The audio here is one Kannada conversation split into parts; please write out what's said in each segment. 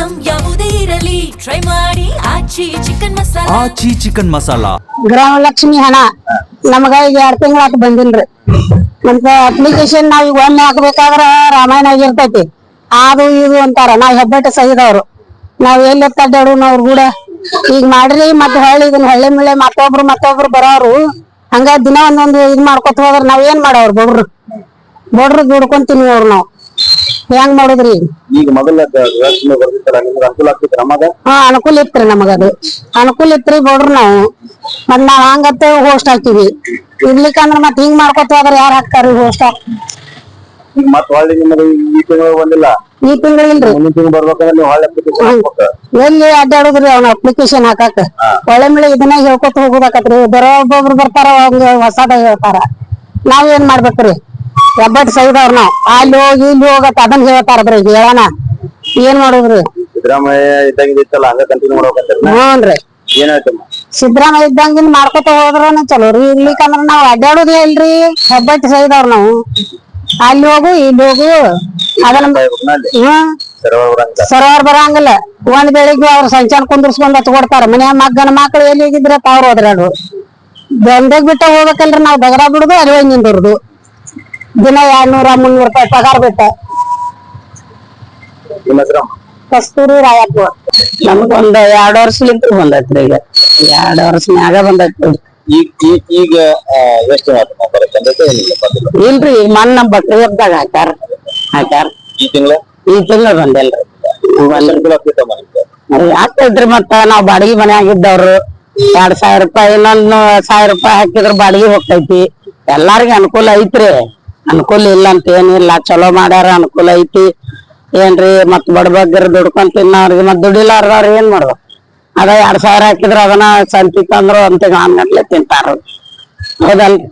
ಐಟಂ ಯಾವುದೇ ಇರಲಿ ಟ್ರೈ ಮಾಡಿ ಆಚಿ ಚಿಕನ್ ಮಸಾಲಾ. ಆಚಿ ಚಿಕನ್ ಮಸಾಲಾ. ಗ್ರಾಮ ಲಕ್ಷ್ಮಿ ಹಣ ನಮಗ ಈಗ 2 ತಿಂಗಳಾತ ಬಂದಿಲ್ರಿ. ನಮ್ಗ ಅಪ್ಲಿಕೇಶನ್ ನಾವ್ ಈಗ ಒಮ್ಮೆ ಹಾಕ್ಬೇಕಾದ್ರ ರಾಮಾಯಣ ಆಗಿರ್ತೈತಿ, ಅದು ಇದು ಅಂತಾರ. ನಾವ್ ಹೆಬ್ಬೆಟ್ಟ ಸಹಿದವ್ರು, ನಾವ್ ಎಲ್ಲಿ ತಡ್ಡಾಡು ಅವ್ರ ಕೂಡ ಈಗ ಮಾಡ್ರಿ. ಮತ್ ಹೊಳ್ಳಿ ಇದನ್ನ ಹೊಳ್ಳೆ ಮಿಳ್ಳೆ ಮತ್ತೊಬ್ರು ಬರೋರು ಹಂಗ ದಿನ ಒಂದೊಂದು ಇದ್ ಮಾಡ್ಕೊತ ಹೋದ್ರ ನಾವ್ ಏನ್ ಮಾಡವ್ರ ಬಡ್ರು ದುಡ್ಕೊಂಡ್ ತಿನ್ನುವ್ರು ನಾವ್. ಹೆಂಗ್ ಮಾಡುದ್ರಿ ಈಗ ಮೊದಲ ಅನುಕೂಲ ಆಗ್ತಿತ್ತು ನಮಗ. ಅನುಕೂಲ ಇತ್ರಿ, ನಮಗದು ಅನುಕೂಲ ಇತ್ರಿ ಬಡ್ರು ನಾವು. ಮತ್ ನಾವ್ ಹಂಗತ್ತ ಹೋಸ್ಟ್ ಹಾಕಿವಿ. ಇರ್ಲಿಕ್ಕಂದ್ರ ಮತ್ ಹಿಂಗ್ ಮಾಡ್ಕೊತ ಹೋದ್ರ ಯಾರು ಹಾಕ್ತಾರಿ ಹೋಸ್ಟ್? ಈಗ ಮತ್ ಹೊಳ್ಳಿ ನಿಮ್ಮದು ಈ ತಿಂಗಳು ಬಂದಿಲ್ಲ, ಈ ತಿಂಗಳು ಇಲ್ರಿ. ಮುಂದಿನ ತಿಂಗಳು ಬರ್ಬೇಕಂದ್ರೆ ನೀವು ಹೊಳ್ಳಿ ಎಲ್ಲಿ ಅಡ್ಡಾಡುದ್ರಿ ಅವ್ನ ಅಪ್ಲಿಕೇಶನ್ ಹಾಕಾಕ? ಒಳ್ಳೆ ಮೇಲೆ ಇದನ್ನ ಹೇಳ್ಕೊತ ಹೋಗುದಾಕತ್ರಿ. ಒಬ್ಬೊಬ್ರು ಬರ್ತಾರ, ಹೊಸದ ಹೇಳ್ತಾರ. ನಾವ್ ಏನ್ ಮಾಡ್ಬೇಕ್ರಿ? ಹೆಬ್ಬಟ್ ಸೈದವ್ರ ನಾವ್. ಅಲ್ಲಿ ಹೋಗಿ ಇಲ್ಲಿ ಹೋಗತ್ ಅದನ್ನ ಹೇಳ್ತಾರ. ಬರೀ ಹೇಳೋಣ ಏನ್ ಮಾಡುದ್ರಿ? ಸಿದ್ದರಾಮಯ್ಯ ಇದ್ದಂಗಿತ್ತಲ್ಲ ಹಂಗ ಕಂಟಿನ್ಯೂ ಮಾಡ್ಬೇಕಂತ. ಹ್ಞೂನ್ರಿ, ಏನಾಯ್ತಮ್ಮ? ಸಿದ್ದರಾಮಯ್ಯ ಇದ್ದಂಗಿನ್ ಮಾಡ್ಕೊತ ಹೋದ್ರನ ಚಲೋ ರೀ. ಇರ್ಲಿಕ್ಕಂದ್ರ ನಾವ್ ಅಡ್ಡಾಡುದೇ ಇಲ್ರಿ. ಹೆಬ್ಬಟ್ ಸೈದವ್ರ ನಾವು. ಅಲ್ಲಿ ಹೋಗು ಇಲ್ಲಿ ಹೋಗು ಅದನ್ನ ಸರೋವರ್ ಬರಂಗಿಲ್ಲ. ಒಂದ್ ಬೆಳಿಗ್ಗೆ ಅವ್ರ ಸಂಚಾರ ಕುಂದ್ರಸ್ಕೊಂಡ್ ಹಚ್ಕೊಡ್ತಾರ. ಮನ್ಯಾಗ ಗಂಡ ಮಕ್ಳು ಎಲ್ಲಿ ಹೋಗಿದ್ರ ಅವ್ರ ಹೋದ್ರಾಡು ಬಂದಾಗ ಬಿಟ್ಟ ಹೋಗ್ಬೇಕಲ್ರಿ. ನಾವ್ ದಗರ ಬಿಡುದು ಅಲ್ಲಿ ಹೋಗಿ ನಿಂದಿರುದು. ದಿನ 200-300 ರೂಪಾಯಿ ಪಗಾರ ಬಿಟ್ಟ. ಕಸ್ತೂರಿ ರಾಯಪ್ಪ. ನಮಗೊಂದ್ 2 ವರ್ಷಲಿಂತ ಬಂದೈತ್ರಿ. ಈಗ 2 ವರ್ಷ ಮ್ಯಾಗ ಬಂದೈತ್ರಿ. ಈಗ ಎಷ್ಟು ಇಲ್ರಿ, ಈಗ ಮಣ್ಣ ಬಕ್ರಿ ಹಬ್ದಾಗ ಹಾಕ್ಯಾರ. ಈ ತಿಂಗಳ ಬಂದಿಲ್ರಿ. ಆಗ್ತೈತ್ರಿ. ಮತ್ತ ನಾವ್ ಬಾಡಿಗೆ ಮನೆ ಆಗಿದ್ದವ್ರು 2,000 ರೂಪಾಯಿ ಇನ್ನೊಂದು 1,000 ರೂಪಾಯಿ ಹಾಕಿದ್ರ ಬಾಡಿಗೆ ಹೋಗ್ತೈತಿ. ಎಲ್ಲಾರ್ಗಿ ಅನುಕೂಲ ಐತ್ರಿ. ಅನುಕೂಲ ಇಲ್ಲ ಅಂತ ಏನಿಲ್ಲ, ಚಲೋ ಮಾಡ್ಯಾರ, ಅನುಕೂಲ ಐತಿ. ಏನ್ರಿ ಮತ್ ಬಡಬಗ್ಗರು ದುಡ್ಕೊಂಡ್ ತಿನ್ನವ್ರಿಗೆ ಮತ್ ದುಡಿಲಾರ್ದವ್ರ ಏನ್ ಮಾಡ್ಬೇಕು? ಅದ 2,000 ಹಾಕಿದ್ರ ಅದನ್ನ ಸಂತಿ ತಂದ್ರು ಅಂತ ಗಟ್ಲೆ ತಿಂತಾರ. ಹೌದಲ್ರಿ?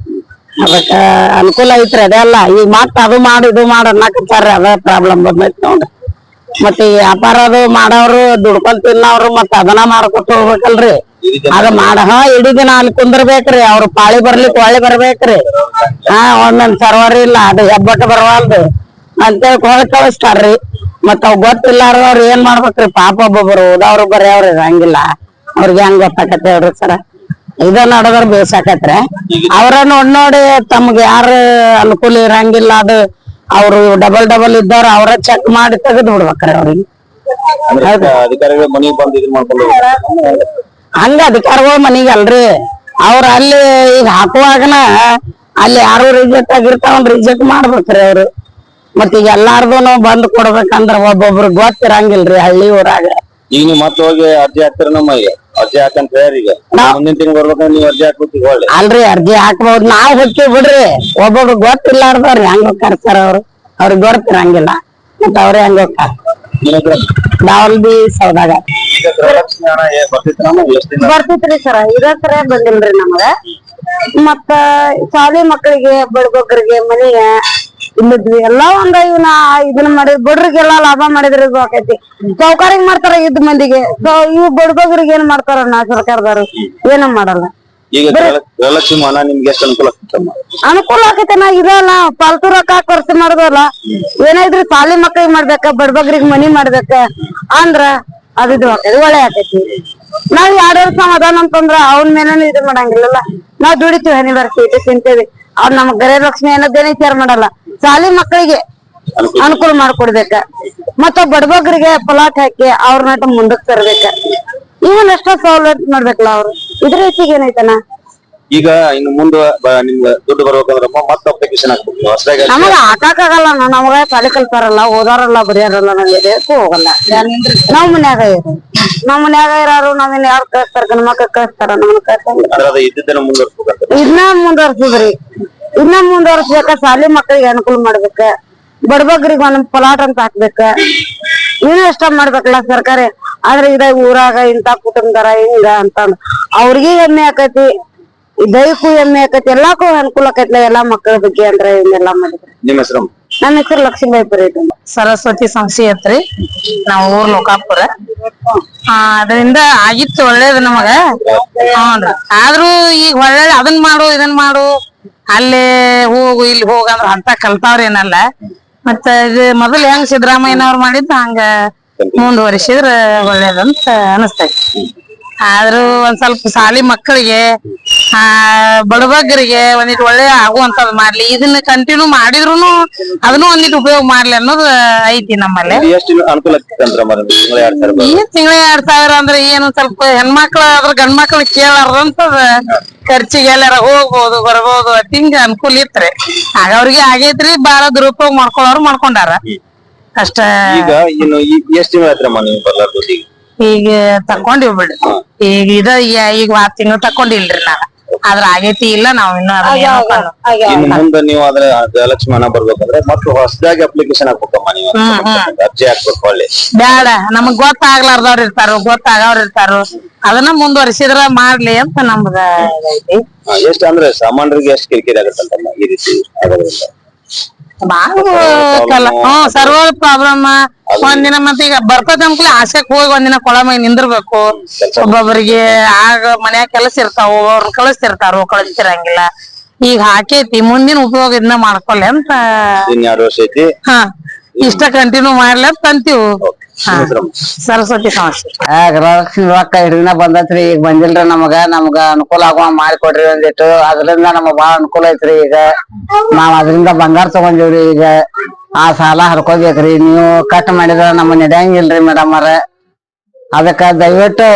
ಅದಕ್ಕ ಅನುಕೂಲ ಐತ್ರಿ. ಅದೆಲ್ಲ ಈಗ ಮತ್ ಅದು ಮಾಡಿ ಇದು ಮಾಡ ಅನ್ನಕತ್ತಾರ್ರಿ. ಅದ ಪ್ರಾಬ್ಲಮ್ ಬಂದೈತಿ ನೋಡ್ರಿ. ಮತ್ ಈ ವ್ಯಾಪಾರ ಅದು ಮಾಡವ್ರು ದುಡ್ಕೊಂಡ್ ತಿನ್ನವ್ರು ಮತ್ ಅದನ್ನ ಮಾಡ್ಕೊತ ಹೋಗ್ಬೇಕಲ್ರಿ. ಅದ ಇಡೀ ದಿನ ಅಲ್ಲಿ ಕುಂದರ್ಬೇಕ್ರಿ. ಅವ್ರ ಪಾಳಿ ಬರ್ಲಿಕ್ ಹೊಳ್ಳಿ ಬರ್ಬೇಕ್ರಿ. ಒಂದೊಂದ್ ಸರ್ವರ್ ಇಲ್ಲ, ಅದು ಹೆಬ್ಬಟ್ಟು ಬರವಲ್ದು ಅಂತೇಳಿ ಹೊಳ್ ಕಳಿಸ್ತಾರ್ರಿ. ಮತ್ ಅವ್ ಗೊತ್ತಿಲ್ಲಾರ್ದವ್ರ ಏನ್ ಮಾಡ್ಬೇಕ್ರಿ? ಪಾಪ ಒಬ್ಬೊಬ್ರು ಓದವ್ರು ಬರೆಯವ್ರ ಇರಂಗಿಲ್ಲ. ಅವ್ರಿಗೆ ಹೆಂಗ್ ಗೊತ್ತಾಕತ್ತೆ ಹೇಳ್ರಿ ಸರ? ಇದ ನೋಡದ್ರ ಬೇಸಾಕತ್ರಿ. ಅವ್ರ ನೋಡಿ ತಮ್ಗ ಯಾರ ಅನುಕೂಲ ಇರಂಗಿಲ್ಲ, ಅದು ಅವ್ರು ಡಬಲ್ ಇದ್ದವ್ರ ಅವ್ರ ಚೆಕ್ ಮಾಡಿ ತೆಗೆದ್ ಬಿಡ್ಬೇಕ್ರಿ ಅವ್ರಿಗೆ. ಅಧಿಕಾರಿಗಳು ಮನಿಗ್ ಬಂದು ಇದನ್ ಮಾಡ್ಕೊಂಡು ಹಂಗ ಅಧಿಕಾರಿಗಳು ಮನಿಗೆ ಅಲ್ರಿ. ಅವ್ರ ಅಲ್ಲಿ ಈಗ ಹಾಕುವಾಗನ ಅಲ್ಲಿ ಯಾರು ರಿಜೆಕ್ಟ್ ಆಗಿರ್ತಾವ ರಿಜೆಕ್ಟ್ ಮಾಡ್ಬೇಕ್ರಿ ಅವ್ರು. ಮತ್ ಈಗ ಎಲ್ಲಾರ್ದು ಬಂದ್ ಕೊಡ್ಬೇಕಂದ್ರ ಒಬ್ಬೊಬ್ರು ಗೊತ್ತಿರಂಗಿಲ್ರಿ ಹಳ್ಳಿ ಊರಾಗ. ಈಗ ನೀವು ಮತ್ತೆ ಹೋಗಿ ಅರ್ಜಿ ಹಾಕ್ತಿರ ನಮಗೆ? ಅರ್ಜಿ ಹಾಕಂತ ಹೇಳಿ ಈಗ ಮುಂದಿನ ತಿಂಗಳು ಬರ್ಬೇಕಂದ್ರೆ ನೀವು ಅರ್ಜಿ ಹಾಕ್ಬಿಟ್ಟು ಅಲ್ರಿ ಅರ್ಜಿ ಹಾಕ್ಬಹುದು. ನಾವ್ ಹೋಗ್ತೀವಿ ಬಿಡ್ರಿ. ಒಬ್ಬೊಬ್ರು ಗೊತ್ತಿಲ್ಲಾರ್ದವ್ರಿ ಹೆಂಗ್ ಕರ್ತಾರ ಅವ್ರಿಗೆ ಗೊತ್ತಿರಂಗಿಲ್ಲ. ಮತ್ ಅವ್ರ ಹೆಂಗ್ ಹೋಗ್ತಾರ? ದಾವಲ್ಬಿ ಸೌದಾಗ ಬರ್ತಿತ್ರಿ ಸರ. ಇದ ಸರ ಬಂದಿಲ್ರಿ ನಮಗ. ಮತ್ತ ಶಾಲೆ ಮಕ್ಕಳಿಗೆ ಬಡಬಗ್ಗರಿಗೆ ಮನೆಗೆ ಇಲ್ಲಿದ್ವಿ ಎಲ್ಲಾ ಒಂದ ಇದನ್ನ ಮಾಡಿದ್ ಬಡ್ರಿಗೆಲ್ಲಾ ಲಾಭ ಮಾಡಿದ್ರೆ ಇದು ಆಕೈತಿ. ಸೌಕರ್ಯ ಮಾಡ್ತಾರ ಇದ್ ಮಂದಿಗೆ. ಇವ್ ಬಡಬಗ್ಗರಿಗೆ ಏನ್ ಮಾಡ್ತಾರ ಸರ್ಕಾರದವ್ರು? ಏನ ಮಾಡಲ್ಲ. ಈಗ ಗೃಹಲಕ್ಷ್ಮಿ ಹಣ ನಿಮ್ಗೆ ಎಷ್ಟು ಅನುಕೂಲ ಆಗ್ತಮ್ಮ? ಅನುಕೂಲ ಆಕೈತೆ. ನಾ ಇದಲ್ಲ ಪಾಲ್ತು ರೊಕ್ಕ ಖರ್ಚು ಮಾಡುದಲ್ಲ. ಏನಾದ್ರೂ ಶಾಲಿ ಮಕ್ಳಿಗೆ ಮಾಡ್ಬೇಕ, ಬಡಬಗ್ರಿಗೆ ಮನಿ ಮಾಡ್ಬೇಕ ಅಂದ್ರ ಅದು ಒಳ್ಳೆ ಆಕೈತಿ. ನಾವ್ 2 ವರ್ಷ ಸಮಾಧಾನ ಅಂತಂದ್ರ ಅವನ ಮೇಲೇನು ಇದು ಮಾಡಂಗಿಲ್ಲಲ್ಲ. ನಾವ್ ದುಡಿತೀವಿ, ಹನಿ ಬರ್ತೀವಿ, ತಿಂತೇವಿ. ಅವ್ರ ನಮಗ್ ಗೃಹಲಕ್ಷ್ಮಿ ಅನ್ನೋದೇನೆ ವಿಚಾರ ಮಾಡಲ್ಲ. ಶಾಲಿ ಮಕ್ಕಳಿಗೆ ಅನುಕೂಲ ಮಾಡ್ಕೊಡ್ಬೇಕ. ಮತ್ತ ಬಡಬಗ್ರಿಗೆ ಪಲಾಟ್ ಹಾಕಿ ಅವ್ರನ್ನ ಮುಂದಕ್ ತರ್ಬೇಕ. ಇವನ್ ಎಷ್ಟ ಸವಲತ್ತು ಮಾಡ್ಬೇಕಲ್ಲ ಅವ್ರು. ಇದ್ರ ಹೆಚ್ಚಿಗೆ ಏನೈತನ? ಈಗ ಇನ್ನು ಮುಂದೆ ನಿಮ್ಗೆ ದುಡ್ಡು ಬರ್ಬೇಕಂದ್ರ ಮತ್ತೆ ಅಪ್ಲಿಕೇಶನ್ ಹಾಕ್ಬೇಕು. ನಮಗ ಹಾಕಾಗಲ್ಲ. ನಮಗ ಶಾಲಿ ಕಲ್ತಾರಲ್ಲ, ಓದಾರಲ್ಲ, ಬರೆಯಾರಲ್ಲ, ನಮ್ಗೆ ಹೋಗಲ್ಲ. ನಾವ್ ಮನ್ಯಾಗ ಇರೋರು ನಾವೇನ್ ಯಾರು ಕಳಿಸ್ತಾರ? ಗಂಡ ಮಕ್ಳ ಕಳಿಸ್ತಾರ? ನಮ್ನ ಇದನ್ನ ಮುಂದುವರ್ಸುದ್ರಿ. ಇದನ್ನ ಮುಂದುವರ್ಸ್ಬೇಕ. ಶಾಲಿ ಮಕ್ಕಳಿಗೆ ಅನುಕೂಲ ಮಾಡ್ಬೇಕ. ಬಡಬಗ್ರಿಗೆ ಒಂದ್ ಪಲಾಟ್ ಅಂತ ಹಾಕ್ಬೇಕ. ಇನ್ನ ಎಷ್ಟ ಮಾಡ್ಬೇಕಲ್ಲ ಸರ್ಕಾರ. ಆದ್ರೆ ಇದ ಊರಾಗ ಇಂತ ಕುಟುಂಬದಾರ ಹಿಂಗ ಅಂತ ಅವ್ರಿಗೆ ಹೆಮ್ಮೆ ಆಕೈತಿ, ದೈವಕ್ಕೂ ಹೆಮ್ಮೆ ಆಕೈತಿ, ಎಲ್ಲಾಕು ಅನುಕೂಲ ಆಕೈತ್ಲ. ಎಲ್ಲಾ ಮಕ್ಕಳ ಬಗ್ಗೆ ಅಂದ್ರೆ ಇನ್ನೆಲ್ಲಾ ಮಾಡಿದ್ರಿ. ನಿಮ್ಮ ಹೆಸರು? ನನ್ನ ಹೆಸರು ಲಕ್ಷ್ಮೀಬಾಯಿ. ಸರಸ್ವತಿ ಸಂಸ್ಥೆ ಐತ್ರಿ. ನಾವ್ ಊರ್ ಲೋಕಾಪುರ. ಅದರಿಂದ ಆಗಿತ್ತು ಒಳ್ಳೇದು ನಮಗ. ಹ್ಞೂನ್ರಿ. ಆದ್ರೂ ಈಗ ಒಳ್ಳೆ ಅದನ್ ಮಾಡು ಇದನ್ ಮಾಡು ಅಲ್ಲಿ ಹೋಗು ಇಲ್ಲಿ ಹೋಗಂದ್ರ ಅಂತ ಕಲ್ತಾವ್ರ ಏನಲ್ಲ. ಮತ್ತ ಇದು ಮೊದಲ್ ಹೆಂಗ್ ಸಿದ್ದರಾಮಯ್ಯನವ್ರು ಮಾಡಿದ್ದ ಹಂಗ ಮುಂದುವರಿಸಿದ್ರ ಒಳ್ಳೇದಂತ ಅನಸ್ತೈತಿ. ಆದ್ರೂ ಒಂದ್ ಸ್ವಲ್ಪ ಸಾಲಿ ಮಕ್ಕಳಿಗೆ ಬಡಬಗ್ಗರಿಗೆ ಒಂದಿಟ್ಟು ಒಳ್ಳೆ ಆಗುವಂತದ್ ಮಾಡ್ಲಿ. ಇದನ್ನ ಕಂಟಿನ್ಯೂ ಮಾಡಿದ್ರುನು ಅದನ್ನು ಒಂದಿಟ್ಟು ಉಪಯೋಗ ಮಾಡ್ಲಿ ಅನ್ನೋದು ಐತಿ ನಮ್ಮಲ್ಲಿ. ಎಷ್ಟು ಅನುಕೂಲ ಈ ತಿಂಗಳ 2000 ಅಂದ್ರೆ ಏನು ಸ್ವಲ್ಪ ಹೆಣ್ಮಕ್ಳ ಆದ್ರ ಗಂಡ್ ಮಕ್ಳು ಕೇಳಾರ್ದಂತದ ಖರ್ಚಿಗೆ ಎಲ್ಲಾರ ಹೋಗ್ಬೋದು ಬರ್ಬೋದು ಹಿಂಗ ಅನುಕೂಲ ಇತ್ರಿ. ಆಗ ಅವ್ರಿಗೆ ಆಗೈತ್ರಿ, ಬಾಳ ದುರುಪಯೋಗ ಮಾಡ್ಕೊಳ್ಳೋರು ಮಾಡ್ಕೊಂಡಾರ ಅಷ್ಟ. ಈಗ ಇನ್ನು ಎಷ್ಟು ತಿಂಗಳ ಆಯ್ತಮ್ಮ ನೀವು ಬರ್ಲಾರ್ದು? ಈಗ ತಕೊಂಡಿವ್ ಬಿಡ್ರಿ. ಈಗ 6 ತಿಂಗಳು ತಕೊಂಡಿಲ್ರಿ ನಾನು. ಆದ್ರ ಆಗೈತಿ ಇಲ್ಲ ನಾವ್ ಇನ್ನು ಇನ್ನು ಮುಂದೆ ನೀವು ಅದ್ರ ಗೃಹಲಕ್ಷ್ಮಿ ಹಣ ಬರ್ಬೇಕಂದ್ರೆ ಮತ್ತೆ ಹೊಸದಾಗಿ ಅಪ್ಲಿಕೇಶನ್ ಹಾಕ್ಬೇಕಮ್ಮ ನೀವು. ಅರ್ಜಿ ಹಾಕ್ಬೇಕು ಒಳ್ಳೆ. ಬ್ಯಾಡ, ನಮಗ್ ಗೊತ್ತಾಗ್ಲಾರ್ದವ್ರ ಇರ್ತಾರ, ಗೊತ್ತಾಗವ್ರ ಇರ್ತಾರ, ಅದನ್ನ ಮುಂದುವರಿಸಿದ್ರ ಮಾಡ್ಲಿ ಅಂತ ನಮ್ದ ಐತಿ. ಎಷ್ಟು ಅಂದ್ರೆ ಸಾಮಾನ್ಯರಿಗೆ ಎಷ್ಟು ಕಿರಿಕಿರಿ ಆಗತ್ತಂತಮ್ಮ ಈ ರೀತಿ ಆಗೋದ್ರಿಂದ? Server problem. ಒಂದಿನ ಮತ್ತೆ ಈಗ ಬರ್ತದ ಅಂಕ್ಲಿ ಆಸೆಕ್ ಹೋಗಿ ಒಂದಿನ ಕೊಳ ಮೈ ನಿಂದಿರ್ಬೇಕು. ಒಬ್ಬೊಬ್ಬರಿಗೆ ಆಗ ಮನ್ಯಾಗ ಕೆಲಸ ಇರ್ತಾವ, ಅವ್ರನ್ನ ಕಳಿಸ್ತಿರ್ತಾರ, ಕಳಿಸ್ತಿರಂಗಿಲ್ಲ. ಈಗ ಹಾಕೈತಿ, ಮುಂದಿನ ಉಪಯೋಗ ಇದನ್ನ ಮಾಡ್ಕೊಲ್ಲ ಅಂತ. ಇಷ್ಟ ಕಂಟಿನ್ಯೂ ಮಾಡ್ಲಿ ಅಂತ ಅಂತೀವಿ. ಸರಸ್ವತಿ ಸಮಸ್ಯೆ ಗೃಹಲಕ್ಷ್ಮಿ ರೊಕ್ಕ ಹಿಡಿದಿನ ಬಂದತ್ರಿ, ಈಗ ಬಂದಿಲ್ರಿ ನಮಗ ಅನುಕೂಲ ಆಗುವ ಮಾಡಿಕೊಡ್ರಿ ಅಂದಿಟ್ಟು. ಅದ್ರಿಂದ ನಮಗ್ ಬಾಳ ಅನುಕೂಲ ಐತ್ರಿ. ಈಗ ನಾವ್ ಅದರಿಂದ ಬಂಗಾರ ತಗೊಂಡಿವ್ರಿ. ಈಗ ಆ ಸಾಲ ಹರ್ಕೋಬೇಕ್ರಿ. ನೀವು ಕಟ್ ಮಾಡಿದ್ರ ನಮ್ಮ ನಡೆಯಂಗಿಲ್ರಿ ಮೇಡಮ್ ಅವ್ರ. ಅದಕ್ಕ ದಯವಿಟ್ಟು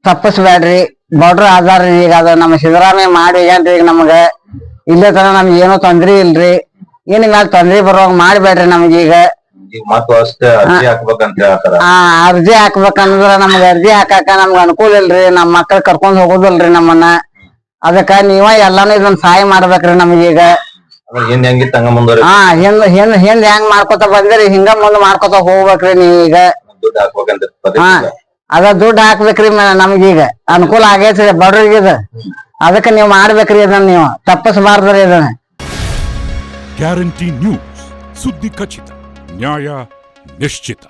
ತಪ್ಪಿಸ್ಬೇಡ್ರಿ. ಬಡ್ರು ಆಧಾರ್ರಿ. ಈಗ ಅದ ನಮ್ಮ ಸಿದ್ದರಾಮಯ್ಯ ಮಾಡಿ ಏನ್ರಿ ಈಗ ನಮಗ ಇಲ್ಲೇ ತರ ನಮ್ಗೆ ಏನೋ ತೊಂದ್ರೆ ಇಲ್ರಿ. ಏನ್ ಮ್ಯಾಲ ತೊಂದ್ರೆ ಬರುವಾಗ ಮಾಡ್ಬೇಡ್ರಿ ನಮ್ಗೀಗ. ಅರ್ಜಿ ಹಾಕ್ಬೇಕಂದ್ರ ನಮ್ಗ ಅರ್ಜಿ ಹಾಕಾಕ ನಮ್ಗ ಅನುಕೂಲ ಇಲ್ರಿ. ನಮ್ ಮಕ್ಳ ಕರ್ಕೊಂಡ್ ಹೋಗುದಿಲ್ರಿ ನಮ್ಮನ್ನ. ಅದಕ್ಕ ನೀವ ಎಲ್ಲಾನು ಇದನ್ನ ಸಹಾಯ ಮಾಡ್ಬೇಕ್ರಿ ನಮ್ಗೀಗ. ಹಿಂದ್ ಹೆಂಗ್ ಮಾಡ್ಕೊತ ಬಂದಿರಿ ಹಿಂಗ ಮುಂದ್ ಮಾಡ್ಕೊತ ಹೋಗ್ಬೇಕ್ರಿ ನೀವೀಗ. ಅದ ದುಡ್ಡು ಹಾಕ್ಬೇಕ್ರಿ ನಮ್ಗೀಗ. ಅನುಕೂಲ ಆಗೈತ್ರಿ ಬಡ್ರಿಗಿದ. ಅದಕ್ಕ ನೀವ್ ಮಾಡ್ಬೇಕ್ರಿ ಇದನ್ನ, ನೀವು ತಪ್ಪಿಸಬಾರ್ದ್ರಿ ಇದನ್ನ. ಗ್ಯಾರಂಟಿ ನ್ಯೂಸ್, ಸುದ್ದಿ ಖಚಿತ, ನ್ಯಾಯ ನಿಶ್ಚಿತ.